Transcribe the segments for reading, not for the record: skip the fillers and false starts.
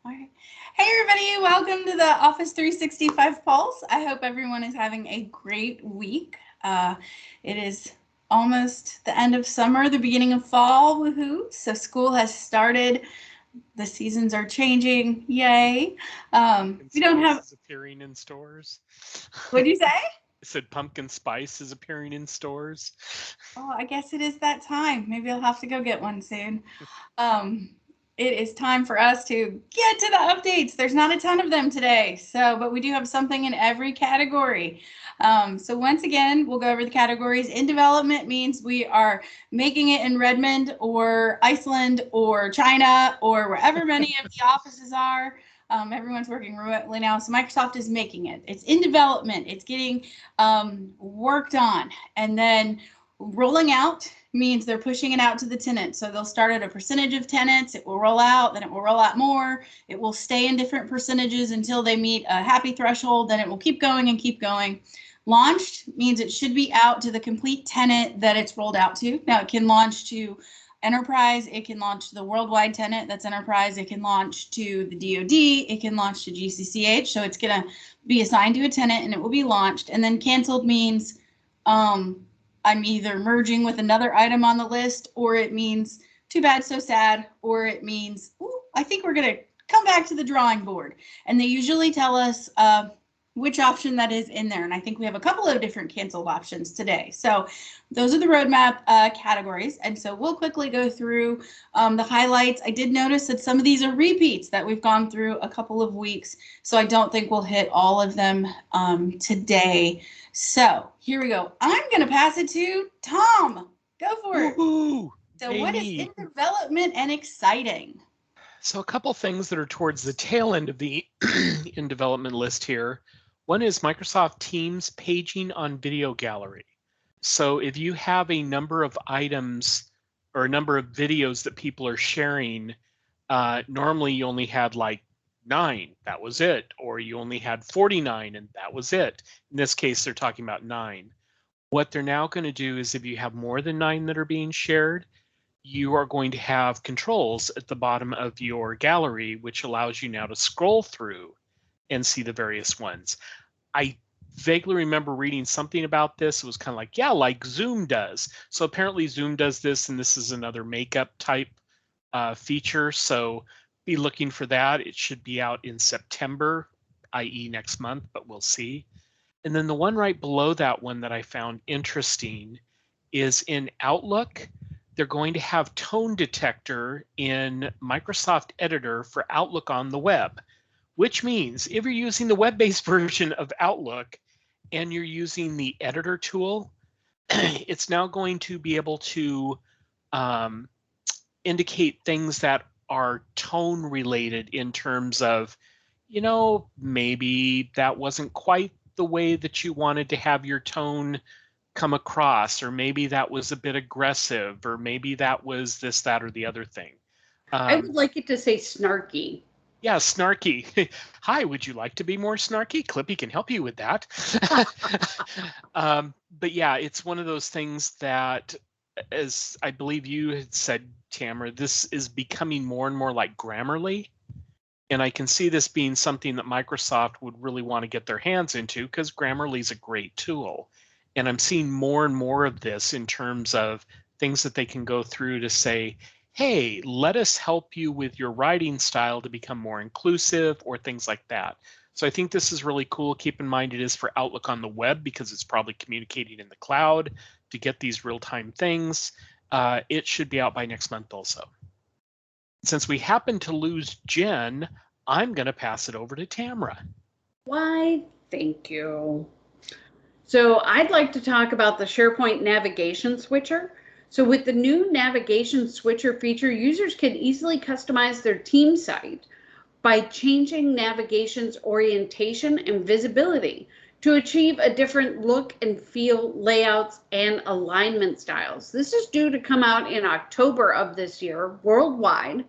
All right. Hey, everybody. Welcome to the Office 365 Pulse. I hope everyone is having a great week. It is almost the end of summer, the beginning of fall. Woohoo. So school has started. The seasons are changing. Yay. Pumpkin We don't spice have, is appearing in stores. what'd you say? I said pumpkin spice is appearing in stores. Oh, I guess it is that time. Maybe I'll have to go get one soon. Um, it is time for us to get to the updates. There's not a ton of them today, but we do have something in every category. So once again, we'll go over the categories. In development means we are making it in Redmond or Iceland or China or wherever many of the offices are. Everyone's working remotely now, so Microsoft is making it. It's in development. It's getting worked on, and then rolling out means they're pushing it out to the tenants. So they'll start at a percentage of tenants, it will roll out, then it will roll out more, it will stay in different percentages until they meet a happy threshold, then it will keep going and keep going. Launched means it should be out to the complete tenant that it's rolled out to. Now it can launch to enterprise, it can launch to the worldwide tenant that's enterprise, it can launch to the DoD, it can launch to GCCH. So it's going to be assigned to a tenant and it will be launched. And then canceled means I'm either merging with another item on the list, or it means too bad, so sad, or it means, ooh, I think we're going to come back to the drawing board. And they usually tell us which option that is in there. And I think we have a couple of different canceled options today. So those are the roadmap categories. And so we'll quickly go through the highlights. I did notice that some of these are repeats that we've gone through a couple of weeks. So I don't think we'll hit all of them today. So here we go. I'm going to pass it to Tom. Go for it. Woohoo! So Yay what is in me! development and exciting? So a couple things that are towards the tail end of the in development list here. One is Microsoft Teams paging on video gallery. So if you have a number of items or a number of videos that people are sharing, normally you only had like 9, that was it, or you only had 49 and that was it. In this case, they're talking about 9. What they're now going to do is if you have more than 9 that are being shared, you are going to have controls at the bottom of your gallery, which allows you now to scroll through and see the various ones. I vaguely remember reading something about this. It was kind of like, yeah, like Zoom does. So apparently Zoom does this, and this is another makeup type feature. So be looking for that. It should be out in September, i.e. next month, but we'll see. And then the one right below that one that I found interesting is in Outlook. They're going to have tone detector in Microsoft Editor for Outlook on the web, which means if you're using the web-based version of Outlook and you're using the editor tool, it's now going to be able to indicate things that are tone related in terms of, maybe that wasn't quite the way that you wanted to have your tone come across, or maybe that was a bit aggressive, or maybe that was this, that, or the other thing. I would like it to say snarky. Yeah, snarky. Hi, would you like to be more snarky? Clippy can help you with that. But yeah, it's one of those things that, as I believe you had said, Tamara, this is becoming more and more like Grammarly. And I can see this being something that Microsoft would really want to get their hands into because Grammarly is a great tool. And I'm seeing more and more of this in terms of things that they can go through to say, hey, let us help you with your writing style to become more inclusive or things like that. So I think this is really cool. Keep in mind it is for Outlook on the web because it's probably communicating in the cloud to get these real-time things. It should be out by next month also. Since we happen to lose Jen, I'm going to pass it over to Tamara. Why, thank you. So I'd like to talk about the SharePoint navigation switcher. So with the new navigation switcher feature, users can easily customize their team site by changing navigation's orientation and visibility to achieve a different look and feel, layouts, and alignment styles. This is due to come out in October of this year worldwide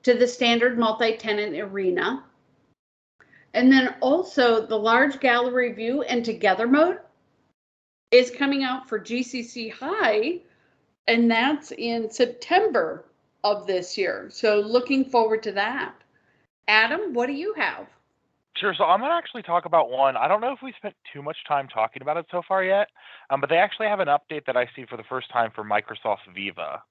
to the standard multi-tenant arena. And then also the large gallery view and together mode is coming out for GCC High, and that's in September of this year. So looking forward to that. Adam, what do you have? Sure. So I'm going to actually talk about one. I don't know if we spent too much time talking about it so far yet, but they actually have an update that I see for the first time for Microsoft Viva.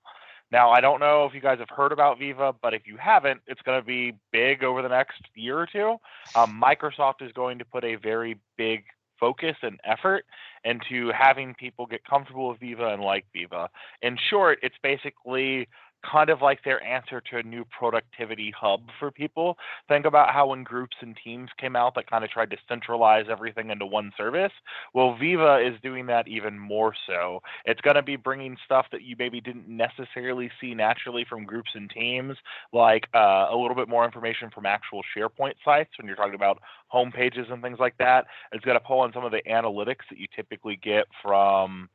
Now, I don't know if you guys have heard about Viva, but if you haven't, it's going to be big over the next year or two. Microsoft is going to put a very big focus and effort into having people get comfortable with Viva and like Viva. In short, it's basically kind of like their answer to a new productivity hub for people. Think about how when groups and teams came out that kind of tried to centralize everything into one service. Well, Viva is doing that even more so. It's going to be bringing stuff that you maybe didn't necessarily see naturally from groups and teams, like a little bit more information from actual SharePoint sites when you're talking about home pages and things like that. It's going to pull on some of the analytics that you typically get from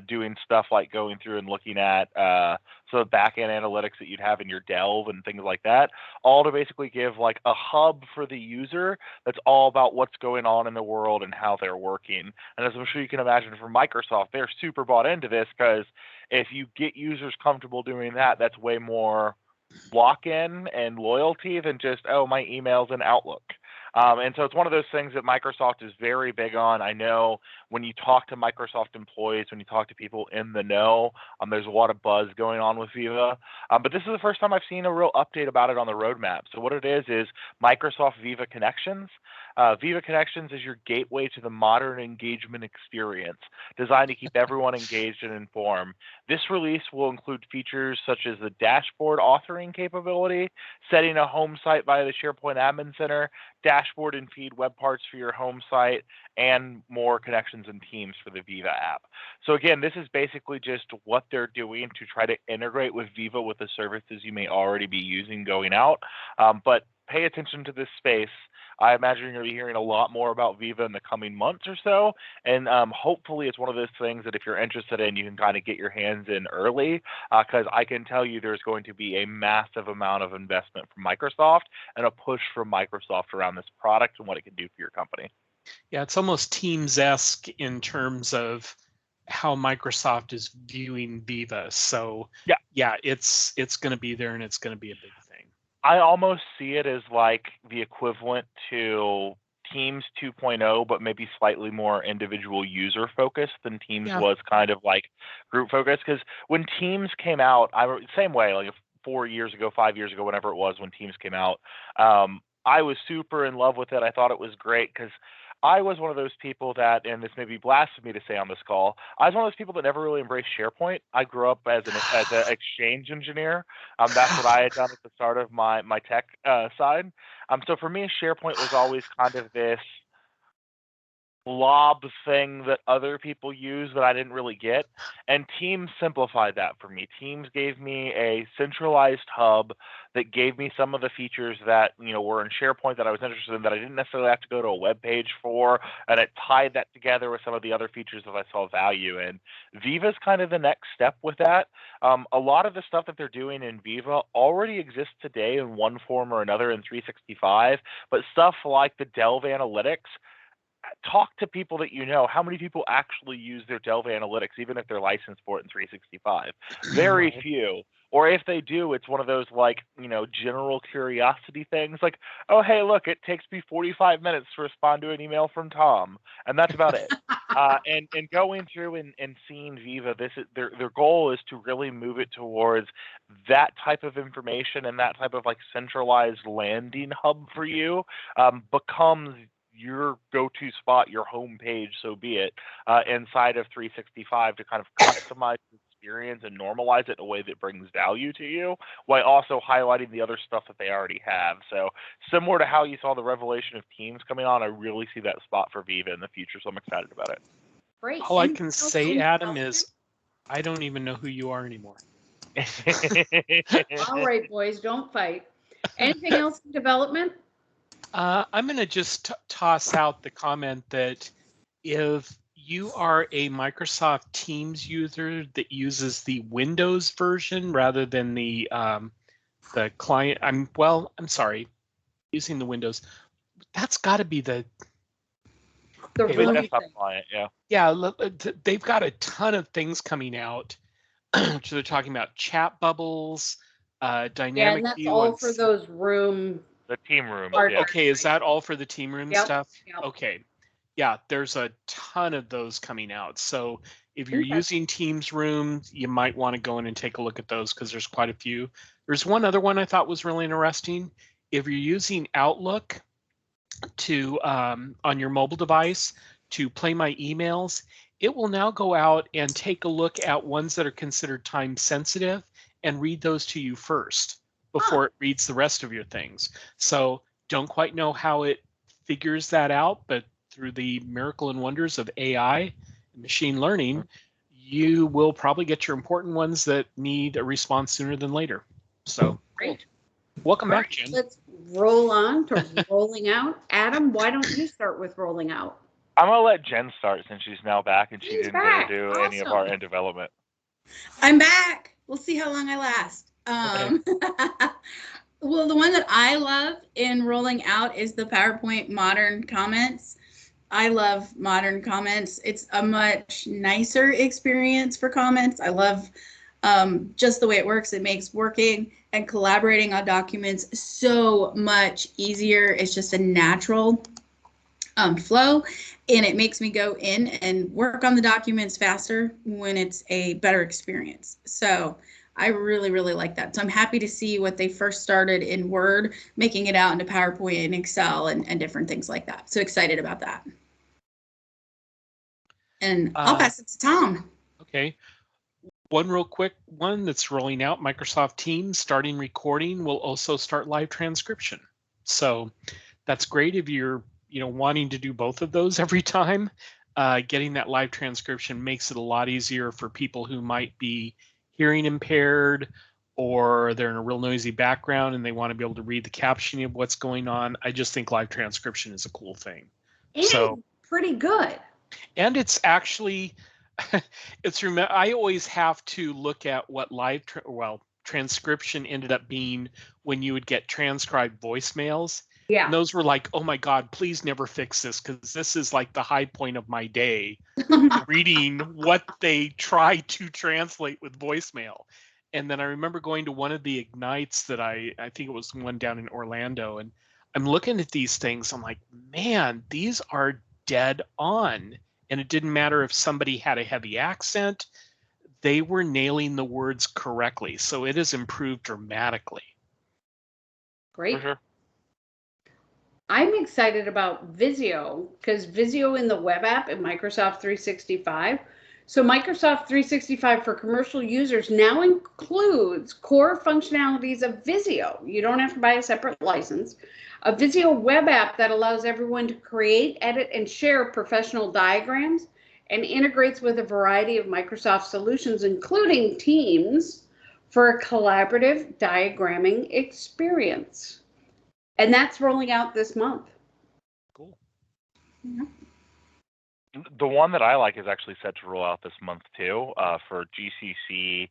doing stuff like going through and looking at some of the back-end analytics that you'd have in your Delve and things like that, all to basically give like a hub for the user that's all about what's going on in the world and how they're working. And as I'm sure you can imagine for Microsoft, they're super bought into this because if you get users comfortable doing that, that's way more lock-in and loyalty than just, oh, my email's in Outlook. And so it's one of those things that Microsoft is very big on. I know when you talk to Microsoft employees, when you talk to people in the know, there's a lot of buzz going on with Viva. But this is the first time I've seen a real update about it on the roadmap. So what it is Microsoft Viva Connections. Viva Connections is your gateway to the modern engagement experience, designed to keep everyone engaged and informed. This release will include features such as the dashboard authoring capability, setting a home site via the SharePoint Admin Center, dashboard and feed web parts for your home site, and more connections and teams for the Viva app. So again, this is basically just what they're doing to try to integrate with Viva with the services you may already be using going out. But pay attention to this space. I imagine you're going to be hearing a lot more about Viva in the coming months or so. And hopefully it's one of those things that if you're interested in, you can kind of get your hands in early, because I can tell you there's going to be a massive amount of investment from Microsoft and a push from Microsoft around this product and what it can do for your company. Yeah, it's almost Teams-esque in terms of how Microsoft is viewing Viva. So yeah, it's going to be there and it's going to be a big thing. I almost see it as like the equivalent to Teams 2.0, but maybe slightly more individual user focused than Teams was kind of like group focused. Because when Teams came out, same way, like 4 years ago, 5 years ago, whenever it was when Teams came out, I was super in love with it. I thought it was great because I was one of those people that, and this may be blasphemy to say on this call, I was one of those people that never really embraced SharePoint. I grew up as an exchange engineer. That's what I had done at the start of my tech side. So for me, SharePoint was always kind of this blob thing that other people use that I didn't really get. And Teams simplified that for me. Teams gave me a centralized hub that gave me some of the features that, were in SharePoint that I was interested in that I didn't necessarily have to go to a web page for, and it tied that together with some of the other features that I saw value in. Viva's kind of the next step with that. A lot of the stuff that they're doing in Viva already exists today in one form or another in 365, but stuff like the Delve Analytics, talk to people that how many people actually use their Delve Analytics, even if they're licensed for it in 365. Very few. Or if they do, it's one of those like, general curiosity things like, oh, hey, look, it takes me 45 minutes to respond to an email from Tom. And that's about it. And going through and seeing Viva, their goal is to really move it towards that type of information, and that type of like centralized landing hub for you becomes your go-to spot, your home page, so be it, inside of 365 to kind of customize the experience and normalize it in a way that brings value to you, while also highlighting the other stuff that they already have. So similar to how you saw the revelation of Teams coming on, I really see that spot for Viva in the future, so I'm excited about it. Great. All I can say, Adam, is I don't even know who you are anymore. All right, boys, don't fight. Anything else in development? I'm going to just toss out the comment that if you are a Microsoft Teams user that uses the Windows version rather than the client, I'm sorry, using the Windows, that's got to be the desktop client, yeah. Yeah, they've got a ton of things coming out. So they're talking about chat bubbles, dynamic and that's view all for those room The team room. Art- Yeah. Okay, is that all for the team room Yep, stuff? yep. Okay. Yeah, there's a ton of those coming out. So if you're Okay. using Teams Room, you might want to go in and take a look at those because there's quite a few. There's one other one I thought was really interesting. If you're using Outlook to on your mobile device to play my emails, it will now go out and take a look at ones that are considered time sensitive and read those to you first before it reads the rest of your things. So don't quite know how it figures that out, but through the miracle and wonders of AI and machine learning, you will probably get your important ones that need a response sooner than later. So Great. welcome All back, right, Jen. let's roll on to rolling out. Adam, why don't you start with rolling out? I'm gonna let Jen start since she's now back and she Jen's didn't back. get to do any of our Awesome. end development. I'm back. We'll see how long I last. Well, the one that I love in rolling out is the PowerPoint Modern Comments. I love Modern Comments. It's a much nicer experience for comments. I love just the way it works. It makes working and collaborating on documents so much easier. It's just a natural flow, and it makes me go in and work on the documents faster when it's a better experience. So I really, really like that. So I'm happy to see what they first started in Word, making it out into PowerPoint and Excel and different things like that. So excited about that. And I'll pass it to Tom. Okay. One real quick one that's rolling out, Microsoft Teams starting recording will also start live transcription. So that's great if you're wanting to do both of those every time. Getting that live transcription makes it a lot easier for people who might be hearing impaired or they're in a real noisy background and they want to be able to read the captioning of what's going on. I just think live transcription is a cool thing. And So pretty good. and it's actually I always have to look at what transcription ended up being when you would get transcribed voicemails. Yeah. And those were like, oh my God, please never fix this because this is like the high point of my day, reading what they try to translate with voicemail. And then I remember going to one of the Ignites that I think it was the one down in Orlando, and I'm looking at these things. I'm like, man, these are dead on. And it didn't matter if somebody had a heavy accent, they were nailing the words correctly. So it has improved dramatically. Great. For sure. I'm excited about Visio because Visio in the web app in Microsoft 365. So Microsoft 365 for commercial users now includes core functionalities of Visio. You don't have to buy a separate license. A Visio web app that allows everyone to create, edit, and share professional diagrams and integrates with a variety of Microsoft solutions, including Teams, for a collaborative diagramming experience. And that's rolling out this month. Cool. The one that I like is actually set to roll out this month too, for GCC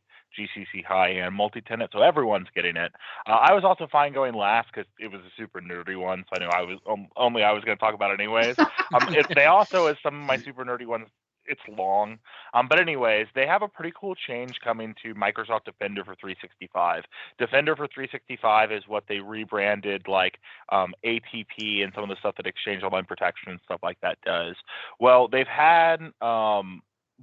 High, and multi-tenant, so everyone's getting it. I was also fine going last because it was a super nerdy one, so I knew I was going to talk about it anyways. They also, as some of my super nerdy ones, it's long. But anyways, they have a pretty cool change coming to Microsoft Defender for 365. Defender for 365 is what they rebranded like ATP and some of the stuff that Exchange Online Protection and stuff like that does. Well, they've had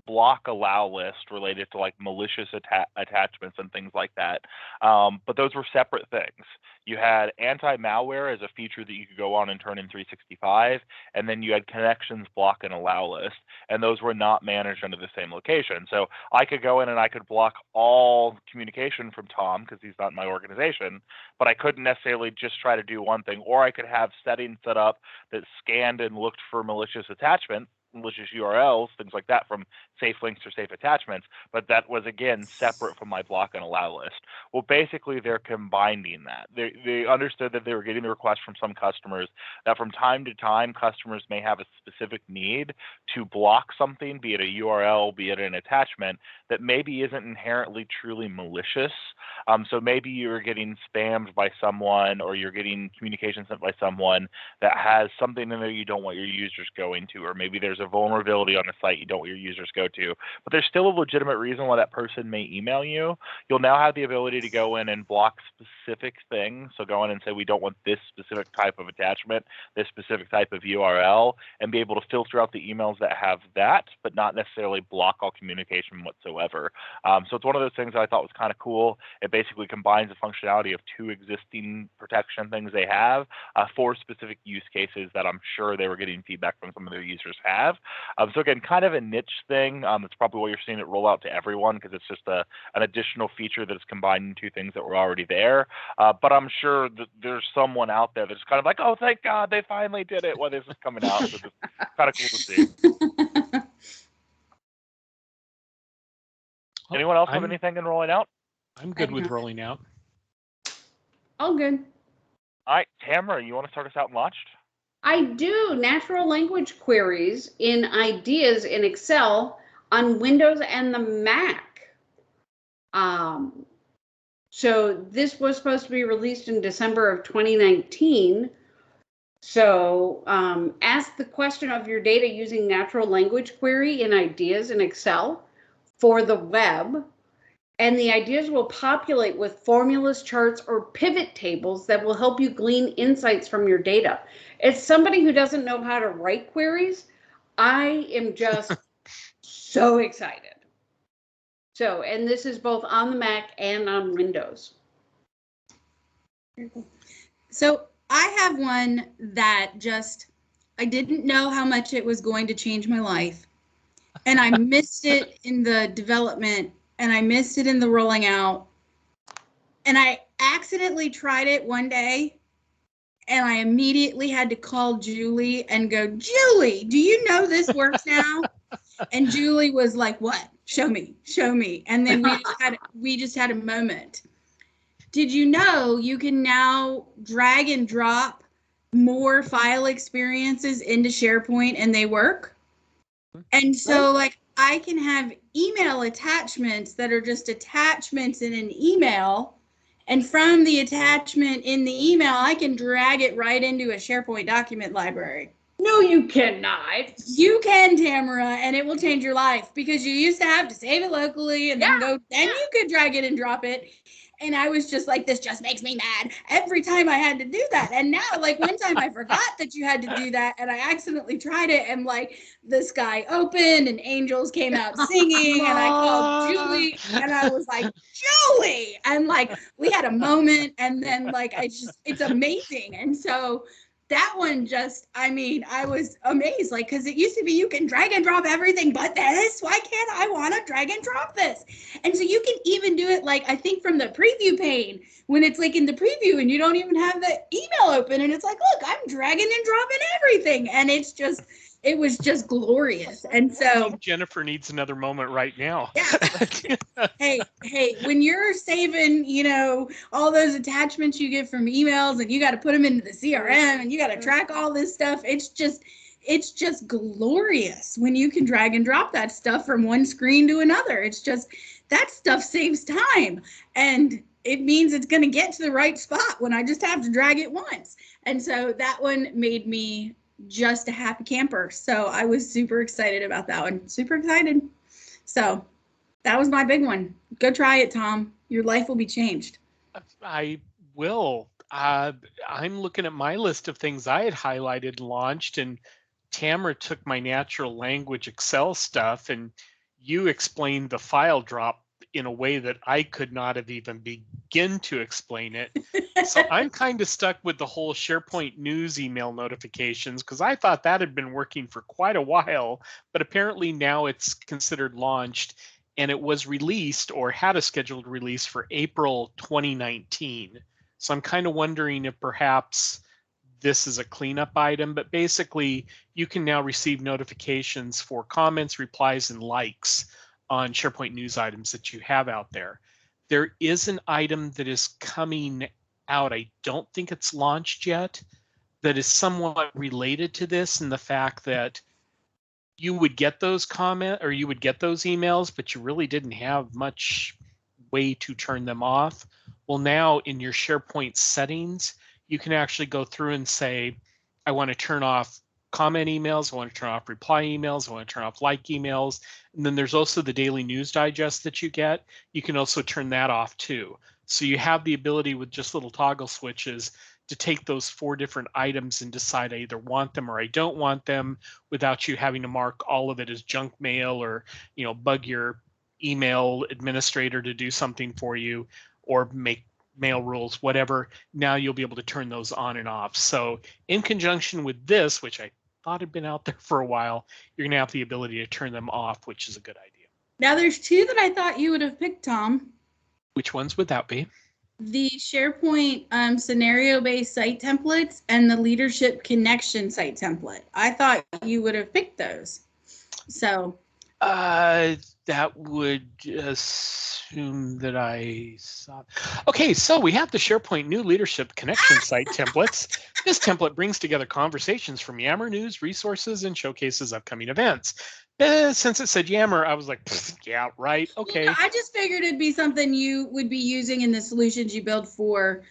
block allow list related to like malicious attachments and things like that. But those were separate things. You had anti-malware as a feature that you could go on and turn in 365, and then you had connections block and allow list, and those were not managed under the same location. So I could go in and I could block all communication from Tom because he's not in my organization, but I couldn't necessarily just try to do one thing, or I could have settings set up that scanned and looked for malicious attachments, malicious URLs, things like that from safe links or safe attachments, but that was again separate from my block and allow list. Well, basically they're combining that. They understood that they were getting the request from some customers that from time to time customers may have a specific need to block something, be it a URL, be it an attachment, that maybe isn't inherently truly malicious. So maybe you're getting spammed by someone, or you're getting communication sent by someone that has something in there you don't want your users going to, or maybe there's a vulnerability on the site, you don't want your users go to, but there's still a legitimate reason why that person may email you. You'll now have the ability to go in and block specific things. So go in and say, we don't want this specific type of attachment, this specific type of URL, and be able to filter out the emails that have that, but not necessarily block all communication whatsoever. So it's one of those things that I thought was kind of cool. It basically combines the functionality of 2 existing protection things they have for specific use cases that I'm sure they were getting feedback from some of their users have. So again, kind of a niche thing. That's probably why you're seeing it roll out to everyone, because it's just an additional feature that's combining 2 things that were already there. But I'm sure that there's someone out there that's kind of like, oh, thank God they finally did it while this is coming out. So it's kind of cool to see. Anyone else have anything in rolling out? I'm good with rolling out. All good. All right, Tamara, you want to start us out in Launched? I do natural language queries in Ideas in Excel on Windows and the Mac. So this was supposed to be released in December of 2019. So ask the question of your data using natural language query in Ideas in Excel for the web. And the ideas will populate with formulas, charts, or pivot tables that will help you glean insights from your data. As somebody who doesn't know how to write queries, I am just so excited. So, and this is both on the Mac and on Windows. So I have one that I didn't know how much it was going to change my life. And I missed it in the development, and I missed it in the rolling out. And I accidentally tried it one day, and I immediately had to call Julie and go, Julie, do you know this works now? And Julie was like, what? Show me, show me. And then we just had a moment. Did you know you can now drag and drop more file experiences into SharePoint and they work? And so like I can have email attachments that are just attachments in an email. And from the attachment in the email, I can drag it right into a SharePoint document library. No, you cannot. You can, Tamara, and it will change your life, because you used to have to save it locally and then you could drag it and drop it. And I was just like, this just makes me mad every time I had to do that. And now, like, one time I forgot that you had to do that, and I accidentally tried it, and like the sky opened and angels came out singing, and I called Julie, and I was like, Julie, and like we had a moment, and then like it's amazing. And so that one I was amazed, like, because it used to be you can drag and drop everything but this. Why can't I want to drag and drop this? And so you can even do it, like, I think from the preview pane, when it's like in the preview and you don't even have the email open, and it's like, look, I'm dragging and dropping everything. And it was just glorious. And so Jennifer needs another moment right now. Yeah. hey, when you're saving, all those attachments you get from emails, and you got to put them into the CRM, and you got to track all this stuff, it's just glorious when you can drag and drop that stuff from one screen to another. It's just, that stuff saves time, and it means it's going to get to the right spot when I just have to drag it once. And so that one made me just a happy camper. So I was super excited about that one. Super excited. So that was my big one. Go try it, Tom. Your life will be changed. I will. I'm looking at my list of things I had highlighted and launched, and Tamara took my natural language Excel stuff, and you explained the file drop in a way that I could not have even begin to explain it. So I'm kind of stuck with the whole SharePoint news email notifications, because I thought that had been working for quite a while, but apparently now it's considered launched, and it was released or had a scheduled release for April 2019. So I'm kind of wondering if perhaps this is a cleanup item, but basically you can now receive notifications for comments, replies, and likes on SharePoint news items that you have out there. There is an item that is coming out, I don't think it's launched yet, that is somewhat related to this, in the fact that you would get those you would get those emails, but you really didn't have much way to turn them off. Well, now in your SharePoint settings, you can actually go through and say, I want to turn off comment emails. I want to turn off reply emails. I want to turn off like emails. And then there's also the daily news digest that you get. You can also turn that off too. So you have the ability with just little toggle switches to take those 4 different items and decide I either want them or I don't want them without you having to mark all of it as junk mail or, bug your email administrator to do something for you or make mail rules, whatever. Now you'll be able to turn those on and off. So in conjunction with this, which I thought had been out there for a while, you're going to have the ability to turn them off, which is a good idea. Now there's 2 that I thought you would have picked, Tom. Which ones would that be? The SharePoint scenario-based site templates and the leadership connection site template. I thought you would have picked those. So that would assume that I saw. Okay, so we have the SharePoint new leadership connection site templates. This template brings together conversations from Yammer news, resources, and showcases upcoming events. Since it said Yammer, I was like, yeah, right, okay. I just figured it'd be something you would be using in the solutions you build for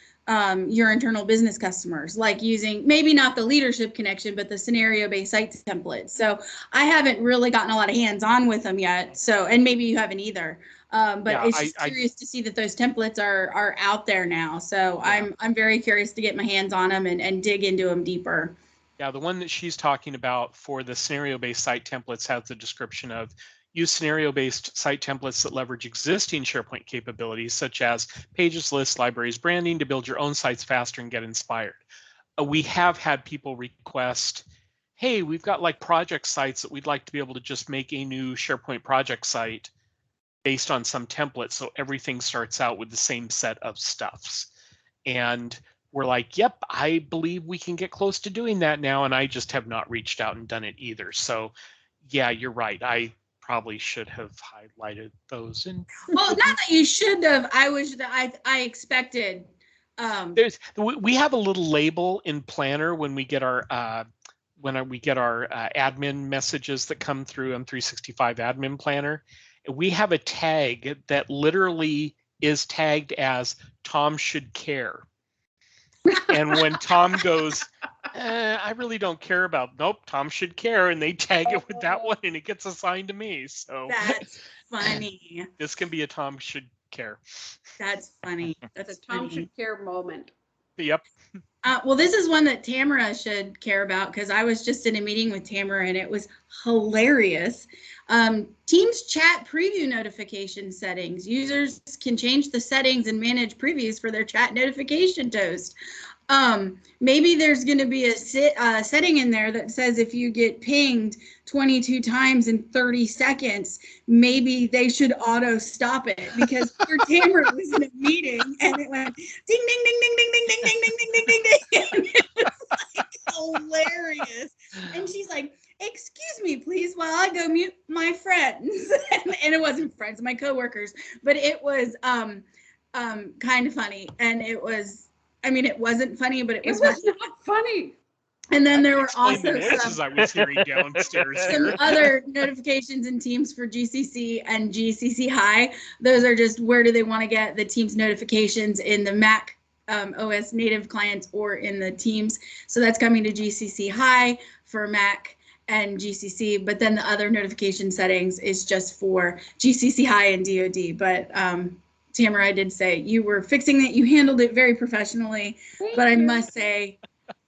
your internal business customers, like using maybe not the leadership connection, but the scenario-based site templates. So I haven't really gotten a lot of hands-on with them yet. So, and maybe you haven't either. But yeah, it's just curious to see that those templates are out there now. So yeah. I'm very curious to get my hands on them and dig into them deeper. Yeah, the one that she's talking about for the scenario-based site templates has the description of use scenario-based site templates that leverage existing SharePoint capabilities, such as pages, lists, libraries, branding, to build your own sites faster and get inspired. We have had people request, hey, we've got like project sites that we'd like to be able to just make a new SharePoint project site based on some template, so everything starts out with the same set of stuffs. And we're like, yep, I believe we can get close to doing that now, and I just have not reached out and done it either. So yeah, you're right. I probably should have highlighted those. Well, not that you should have. I expected. We have a little label in Planner when we get our admin messages that come through M365 Admin Planner. We have a tag that literally is tagged as Tom should care. And when Tom goes, I really don't care about, nope, Tom should care, and they tag it with that one, and it gets assigned to me. So that's funny. This can be a Tom should care. That's funny. That's a Tom should care moment. Yep. Well, this is one that Tamara should care about because I was just in a meeting with Tamara and it was hilarious. Teams chat preview notification settings. Users can change the settings and manage previews for their chat notification toast. Maybe there's going to be a setting in there that says if you get pinged 22 times in 30 seconds, maybe they should auto stop it because poor Tamara was in a meeting and it went ding, ding, ding, ding, ding, ding, ding, ding, ding, ding, ding, ding. And it was like hilarious. And she's like, excuse me, please, while I go mute my friends. And it wasn't friends, my coworkers, but it was kind of funny. And it was, I mean, it wasn't funny, but it was not funny. And then there were also I was hearing downstairs some other notifications in Teams for GCC and GCC High. Those are just where do they want to get the Teams notifications in the Mac OS native clients or in the Teams. So that's coming to GCC High for Mac and GCC, but then the other notification settings is just for GCC High and DoD. But Tamara, I did say you were fixing it. You handled it very professionally, but I must say,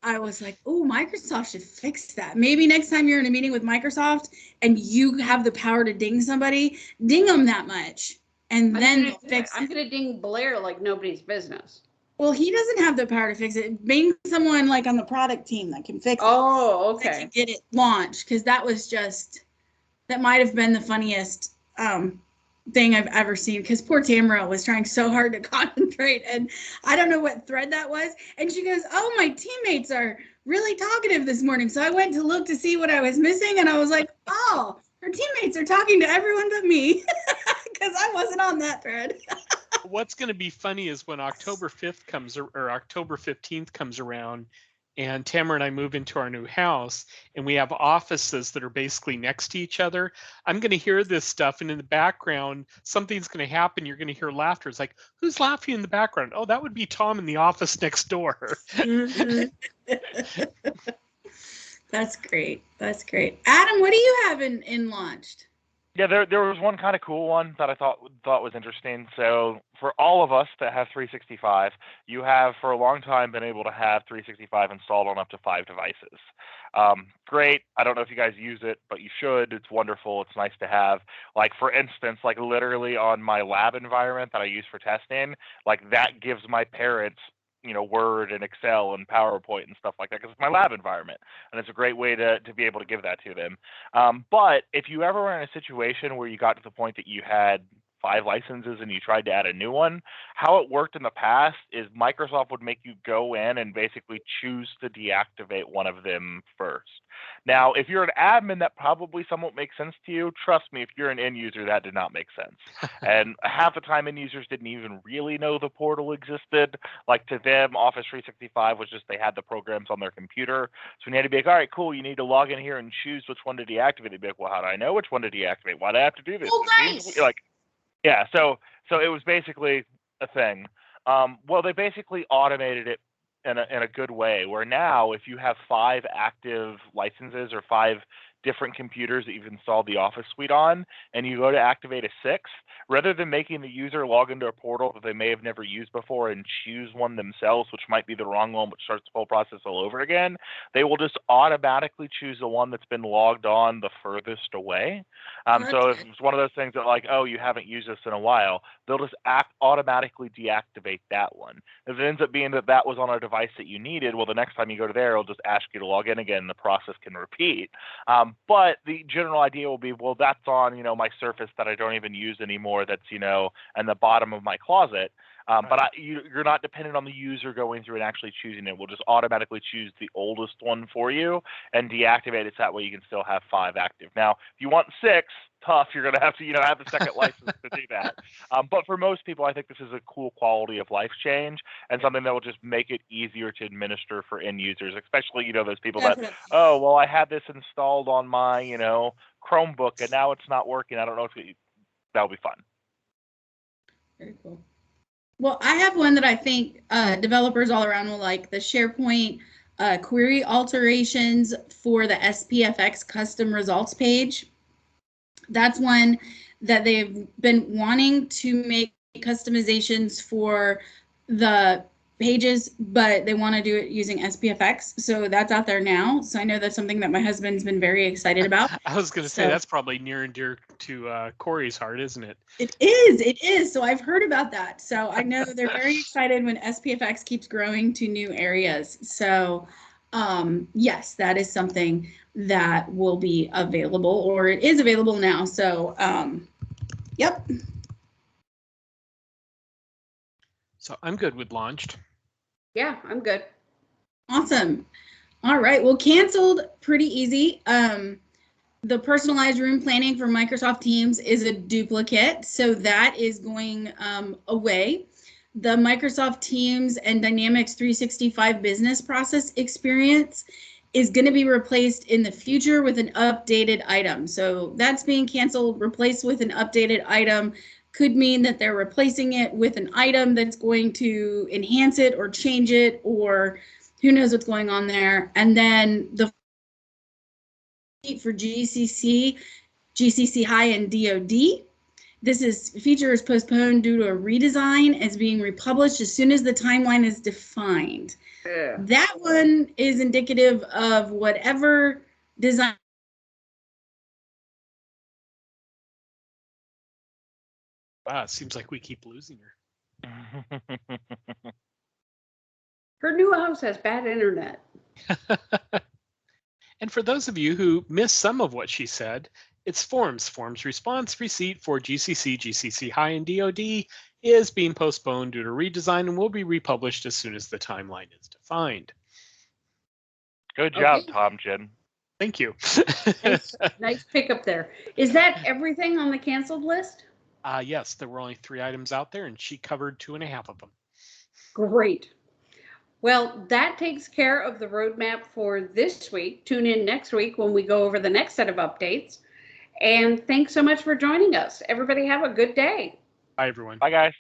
I was like, oh, Microsoft should fix that. Maybe next time you're in a meeting with Microsoft and you have the power to ding somebody, ding them that much, and then fix it. I'm going to ding Blair like nobody's business. Well, he doesn't have the power to fix it. Bring someone like on the product team that can fix it. Oh, okay. That can get it launched, because that was just, that might have been the funniest thing I've ever seen, because poor Tamara was trying so hard to concentrate, and I don't know what thread that was, and she goes, oh, my teammates are really talkative this morning, so I went to look to see what I was missing, and I was like, oh, her teammates are talking to everyone but me, because I wasn't on that thread. What's going to be funny is when October 5th comes, or October 15th comes around, and Tamara and I move into our new house, and we have offices that are basically next to each other. I'm going to hear this stuff, and in the background, something's going to happen. You're going to hear laughter. It's like, who's laughing in the background? Oh, that would be Tom in the office next door. Mm-hmm. That's great. That's great. Adam, what do you have in launched? Yeah, there was one kind of cool one that I thought was interesting. So for all of us that have 365, you have for a long time been able to have 365 installed on up to 5 devices. Great. I don't know if you guys use it, but you should. It's wonderful. It's nice to have. Like for instance, like literally on my lab environment that I use for testing, like that gives my parents Word and Excel and PowerPoint and stuff like that because it's my lab environment, and it's a great way to be able to give that to them. But if you ever were in a situation where you got to the point that you had 5 licenses and you tried to add a new one, how it worked in the past is Microsoft would make you go in and basically choose to deactivate one of them first. Now, if you're an admin, that probably somewhat makes sense to you. Trust me, if you're an end user, that did not make sense. And half the time, end users didn't even really know the portal existed. Like to them, Office 365 was just they had the programs on their computer. So you had to be like, all right, cool, you need to log in here and choose which one to deactivate. They'd be like, well, how do I know which one to deactivate? Why do I have to do this? Oh, It seems nice. like, yeah, so it was basically a thing. Well, they basically automated it in a good way, where now if you have 5 active licenses or 5 different computers that you've installed the Office suite on, and you go to activate a 6th, rather than making the user log into a portal that they may have never used before and choose one themselves, which might be the wrong one, which starts the whole process all over again, they will just automatically choose the one that's been logged on the furthest away. So if it's one of those things that like, oh, you haven't used this in a while, they'll just automatically deactivate that one. If it ends up being that that was on a device that you needed, well, the next time you go to there, it'll just ask you to log in again, and the process can repeat. But the general idea will be, well, that's on, my Surface that I don't even use anymore. That's, in the bottom of my closet. But you're not dependent on the user going through and actually choosing it. We'll just automatically choose the oldest one for you and deactivate it. So that way you can still have 5 active. Now, if you want 6, tough. You're going to have to, have the second license to do that. But for most people, I think this is a cool quality of life change and something that will just make it easier to administer for end users, especially, those people Definitely. that, oh, well, I had this installed on my, Chromebook and now it's not working. I don't know if that'll be fun. Very cool. Well, I have one that I think developers all around will like, the SharePoint query alterations for the SPFX custom results page. That's one that they've been wanting to make customizations for the pages, but they want to do it using SPFX. So that's out there now. So I know that's something that my husband's been very excited about. I was going to say that's probably near and dear to Corey's heart, isn't it? It is. So I've heard about that. So I know they're very excited when SPFX keeps growing to new areas. So yes, that is something that will be available, or it is available now. So yep. So I'm good with launched. Yeah, I'm good. Awesome. All right. Well, canceled, pretty easy. The personalized room planning for Microsoft Teams is a duplicate, so that is going away. The Microsoft Teams and Dynamics 365 business process experience is going to be replaced in the future with an updated item. So that's being canceled, replaced with an updated item. Could mean that they're replacing it with an item that's going to enhance it or change it, or who knows what's going on there. And then the for GCC High, and DoD. This feature is postponed due to a redesign, as being republished as soon as the timeline is defined. Yeah. That one is indicative of whatever design. Wow, it seems like we keep losing her. Her new house has bad internet. And for those of you who missed some of what she said, it's Forms response receipt for GCC High, and DoD is being postponed due to redesign and will be republished as soon as the timeline is defined. Good job, Okay. Tom Jen. Thank you. Nice pickup there. Is that everything on the canceled list? Yes, there were only 3 items out there, and she covered 2.5 of them. Great. Well, that takes care of the roadmap for this week. Tune in next week when we go over the next set of updates. And thanks so much for joining us. Everybody have a good day. Bye, everyone. Bye, guys.